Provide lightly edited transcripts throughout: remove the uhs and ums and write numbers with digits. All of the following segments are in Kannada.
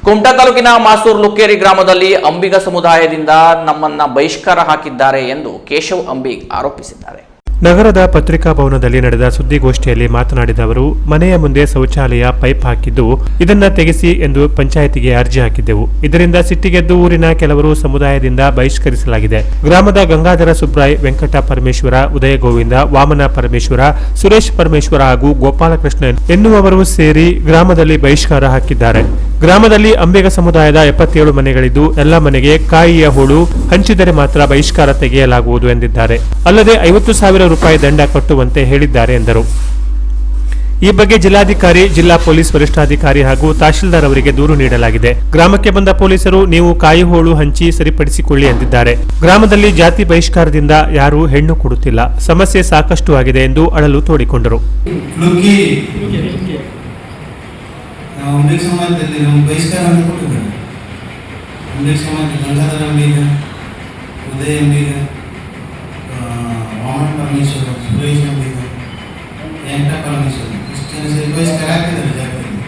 ಕುಮಟಾ ತಾಲೂಕಿನ ಮಾಸೂರು ಲುಕ್ಕೇರಿ ಗ್ರಾಮದಲ್ಲಿ ಅಂಬಿಗ ಸಮುದಾಯದಿಂದ ನಮ್ಮನ್ನ ಬಹಿಷ್ಕಾರ ಹಾಕಿದ್ದಾರೆ ಎಂದು ಕೇಶವ್ ಅಂಬಿಗ್ ಆರೋಪಿಸಿದ್ದಾರೆ. ನಗರದ ಪತ್ರಿಕಾ ಭವನದಲ್ಲಿ ನಡೆದ ಸುದ್ದಿಗೋಷ್ಠಿಯಲ್ಲಿ ಮಾತನಾಡಿದ ಅವರು, ಮನೆಯ ಮುಂದೆ ಶೌಚಾಲಯ ಪೈಪ್ ಹಾಕಿದ್ದು ಇದನ್ನ ತೆಗೆಸಿ ಎಂದು ಪಂಚಾಯಿತಿಗೆ ಅರ್ಜಿ ಹಾಕಿದ್ದೆವು. ಇದರಿಂದ ಸಿಟ್ಟಿಗೆದ್ದು ಊರಿನ ಕೆಲವರು ಸಮುದಾಯದಿಂದ ಬಹಿಷ್ಕರಿಸಲಾಗಿದೆ. ಗ್ರಾಮದ ಗಂಗಾಧರ ಸುಬ್ರಾಯ್, ವೆಂಕಟ ಪರಮೇಶ್ವರ, ಉದಯ ಗೋವಿಂದ, ವಾಮನ ಪರಮೇಶ್ವರ, ಸುರೇಶ್ ಪರಮೇಶ್ವರ ಹಾಗೂ ಗೋಪಾಲಕೃಷ್ಣ ಎನ್ನುವವರು ಸೇರಿ ಗ್ರಾಮದಲ್ಲಿ ಬಹಿಷ್ಕಾರ ಹಾಕಿದ್ದಾರೆ. ಗ್ರಾಮದಲ್ಲಿ ಅಂಬಿಗ ಸಮುದಾಯದ 77 ಮನೆಗಳಿದ್ದು ಎಲ್ಲ ಮನೆಗೆ ಕಾಯಿಯ ಹೋಳು ಹಂಚಿದರೆ ಮಾತ್ರ ಬಹಿಷ್ಕಾರ ತೆಗೆಯಲಾಗುವುದು ಎಂದಿದ್ದಾರೆ. ಅಲ್ಲದೆ 50,000 ರೂಪಾಯಿ ದಂಡ ಕಟ್ಟುವಂತೆ ಹೇಳಿದ್ದಾರೆ ಎಂದರು. ಈ ಬಗ್ಗೆ ಜಿಲ್ಲಾಧಿಕಾರಿ, ಜಿಲ್ಲಾ ಪೊಲೀಸ್ ವರಿಷ್ಠಾಧಿಕಾರಿ ಹಾಗೂ ತಹಶೀಲ್ದಾರ್ ಅವರಿಗೆ ದೂರು ನೀಡಲಾಗಿದೆ. ಗ್ರಾಮಕ್ಕೆ ಬಂದ ಪೊಲೀಸರು ನೀವು ಕಾಯಿ ಹೋಳು ಹಂಚಿ ಸರಿಪಡಿಸಿಕೊಳ್ಳಿ ಎಂದಿದ್ದಾರೆ. ಗ್ರಾಮದಲ್ಲಿ ಜಾತಿ ಬಹಿಷ್ಕಾರದಿಂದ ಯಾರೂ ಹೆಣ್ಣು ಕೊಡುತ್ತಿಲ್ಲ, ಸಮಸ್ಯೆ ಸಾಕಷ್ಟು ಆಗಿದೆ ಎಂದು ಅಳಲು ತೋಡಿಕೊಂಡರು. ಅಂಬಿಗ ಸಮಾಜದಲ್ಲಿ ನಮ್ಗೆ ಬಹಿಷ್ಕಾರ ಅಂತ ಕೊಟ್ಟಿದ್ದಾರೆ. ಅಂಬಿಗ ಸಮಾಜ ಗಂಗಾಧರ ಅಂಬಿಗ, ಉದಯ ಅಂಬಿಗ, ವಾಮನ ಪರಮೇಶ್ವರ, ಸುರೇಶ್ ಅಂಬಿಗ, ವೆಂಕಟ ಪರಮೇಶ್ವರ ಇಷ್ಟು ಜನ ಸೇರಿ ಬಹಿಷ್ಕಾರ ಹಾಕಿದ್ದಾರೆ. ಜಾಗದಲ್ಲಿ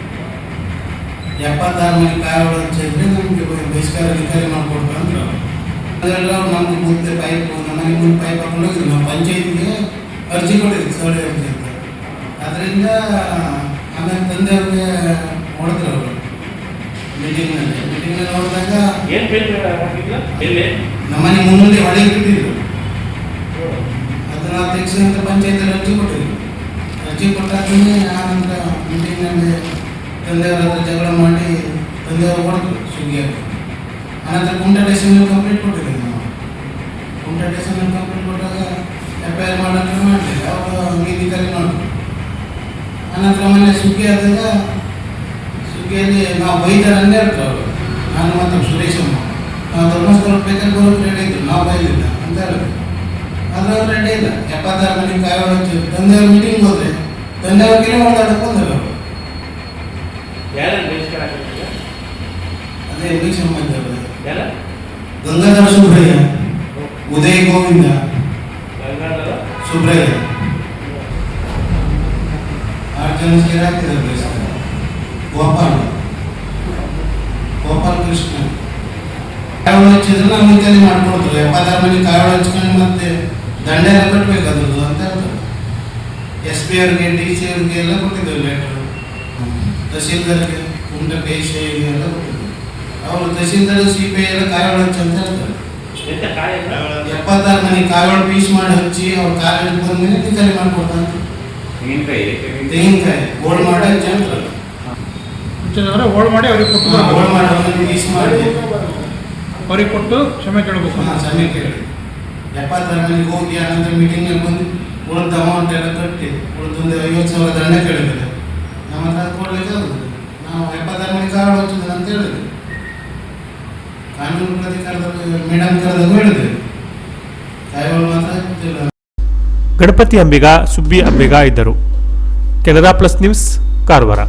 76 ಮನೆ ಕಾಯಿಗಳು ಹಚ್ಚಿದ್ರೆ ನಮಗೆ ಬಹಿಷ್ಕಾರ ಅಧಿಕಾರಿ ಮಾಡಿಕೊಡ್ತಾರೆ ಅಂದ್ರೆ ಅದೆಲ್ಲ ನಮ್ಗೆ ಮುಂದೆ ಪೈಪ್ ಮನೆಗೆ ಮುಂದೆ ಪೈಪ್ ಹಾಕೊಂಡು ಹೋಗಿದ್ವಿ. ನಾವು ಪಂಚಾಯತಿಗೆ ಅರ್ಜಿ ಕೊಟ್ಟಿದ್ವಿ, ಸೌಡೆ ಅರ್ಜಿ ಅಂತ. ಅದರಿಂದ ಆಮೇಲೆ ತಂದೆಯವ್ರಿಗೆ ನೋಡಿದ್ರು ಅವರು ಮೀಟಿಂಗ್ನಲ್ಲಿ ನೋಡಿದಾಗ ನಮ್ಮನೆ ಮುನ್ನುಂಡಿ ಹೊಳೆ ಬಿಟ್ಟಿದ್ರು. ಅದನ್ನ ತೆಗೆಸಿ ಅಂತ ಪಂಚಾಯತಿಯಲ್ಲಿ ಅರ್ಜಿ ಕೊಟ್ಟಿದ್ರು. ಅರ್ಜಿ ಕೊಟ್ಟಾದ್ಮೇಲೆ ಆನಂತರ ಮೀಟಿಂಗ್ನಲ್ಲಿ ತಂದೆಯವ್ರ ಹತ್ರ ಜಗಳ ಮಾಡಿ ತಂದೆಯವರು ಹೊಡೆದ್ರು ಸುಗ್ಗಿಯಾಗಿ. ಆನಂತರ ಕುಮಟಾ ಸ್ಟೇಷನ್ ಕಂಪ್ಲೇಂಟ್ ಕೊಟ್ಟಿದ್ದೀವಿ. ನಾವು ಕುಮಟಾ ಸ್ಟೇಷನ್ ಕಂಪ್ಲೇಂಟ್ ಕೊಟ್ಟಾಗ FIR ಮಾಡೋಕ್ಕೆ ಮಾಡಲಿಲ್ಲ, ಅವರು ಅಧಿಕಾರಿ ಮಾಡಿದ್ರು. ಆನಂತರ ಮನೆ ಸುಗ್ಗಿ ಆದಾಗ ಸುಗ್ಗಿಯಲ್ಲಿ ನಾವು ಬೈದಾರನ್ನೇ ಹೇಳ್ತಾರೆ ಅವರು. ನಾನು ಮತ್ತು ಸುರೇಶಮ್ಮ ನಾವು ಧರ್ಮಸ್ಥಳ ಬೇಕಾದ್ರೆ ಬರೋದು ರೆಡಿ ಇದ್ರು, ನಾವು ಬೈಲಿಲ್ಲ ಅಂತ ಹೇಳಿದ್ರು. ಆದರೆ ಅವ್ರು ರೆಡಿ ಇಲ್ಲ. 76 ಮನೆ ಕಾಯಿಗಳು ಹಚ್ಚಿ ತಂದೆಯವ್ರ ಮೀಟಿಂಗ್ ಹೋದ್ರೆ ತಂದೆಯವ್ರಿಗೆ ಮಾತಾಡಕ್ಕೆ ಬಂದರು ಅವರು. ಅದೇ ಅಂಬಿಗ ಸಮಾಜದವರು ಗಂಗಾಧರ ಸುಬ್ರಯ್ಯ, ಉದಯ ಗೋವಿಂದ, ಸುಬ್ರಯ್ಯ 6 ಜನ ಸೇರಿ ಹಾಕಿದ್ದಾರೆ. ಗೋಪಾಲಕೃಷ್ಣ ಕಾಯಿಗಳು ಹಚ್ಚಿದ್ರೆ ನಾವು ಇಂತಲ್ಲಿ ಮಾಡ್ಕೊಡ್ತಾರೆ. 76 ಮನೆ ಕಾಯಿಗಳು ಹಚ್ಕೊಂಡು ಮತ್ತೆ ದಂಡ ಎಲ್ಲ ಕಟ್ಟಬೇಕು ಅದ್ರದ್ದು ಅಂತ ಹೇಳ್ತಾರೆ. SP ಅವ್ರಿಗೆ, DC ಅವ್ರಿಗೆ ಎಲ್ಲ ಕೊಟ್ಟಿದ್ದೇವೆ ಲೆಟರ್. ತಹಶೀಲ್ದಾರ್ಗೆ, ಕುಮಟಾ PSI ಎಲ್ಲ ಕೊಟ್ಟಿದ್ದೇವೆ. ಅವರು ತಹಶೀಲ್ದಾರ್ CPI ಎಲ್ಲ ಕಾಯಿಗಳು ಹಚ್ಚಿ ಅಂತ ಹೇಳ್ತಾರೆ. 76 ಮನೆ ಕಾಯಿಗಳು ಪೀಸ್ ಮಾಡಿ ಹಚ್ಚಿ ಅವ್ರ ಕಾಯಿಗಳು ಬಂದ್ಮೇಲೆ ಇಂತಲ್ಲಿ ಮಾಡ್ಕೊಡ್ತಾರೆ. ತೆಂಗಿನಕಾಯಿ ಹೋಳು ಮಾಡಿ ಅಂತ ಹೇಳ್ತಾರೆ. ಹೋಳು ಮಾಡಿ ಅವ್ರಿಗೆ ಕೊಟ್ಟು ಹೋಳು ಮಾಡಿ ಪೀಸ್ ಮಾಡಿ ಅವ್ರಿಗೆ ಕೊಟ್ಟು ಕ್ಷಮೆ ಕೇಳಬೇಕು. ಕ್ಷಮೆ ಕೇಳಿ 76 ಮನೆಗೆ ಹೋಗಿ ಆನಂತರ ಮೀಟಿಂಗ್ನಲ್ಲಿ ಬಂದು ಉಳಿದ ಅಮೌಂಟ್ ಎಲ್ಲ ಕಟ್ಟಿ ಉಳಿದೊಂದು 50,000 ದಂಡ ಕೇಳಿದ್ದಾರೆ. ನಮ್ಮ ಹತ್ರ ಕೊಡ್ಲಿಕ್ಕೆ ಆಗುದು. ನಾವು 76 ಮನೆ ಕಾಳು ಹಚ್ಚಿದ್ರೆ ಅಂತ ಹೇಳಿದ್ವಿ. ಕಾನೂನು ಪ್ರಾಧಿಕಾರದಲ್ಲಿ ಮೇಡಮ್ ಕರೆದಾಗ ಹೇಳಿದ್ವಿ, ಕಾಯಿಗಳು ಮಾತ್ರ ಹಚ್ಚಿಲ್ಲ. ಗಣಪತಿ ಅಂಬಿಗ, ಸುಬ್ಬಿ ಅಂಬಿಗ ಇದ್ದರು. Canara plus news, Karwar.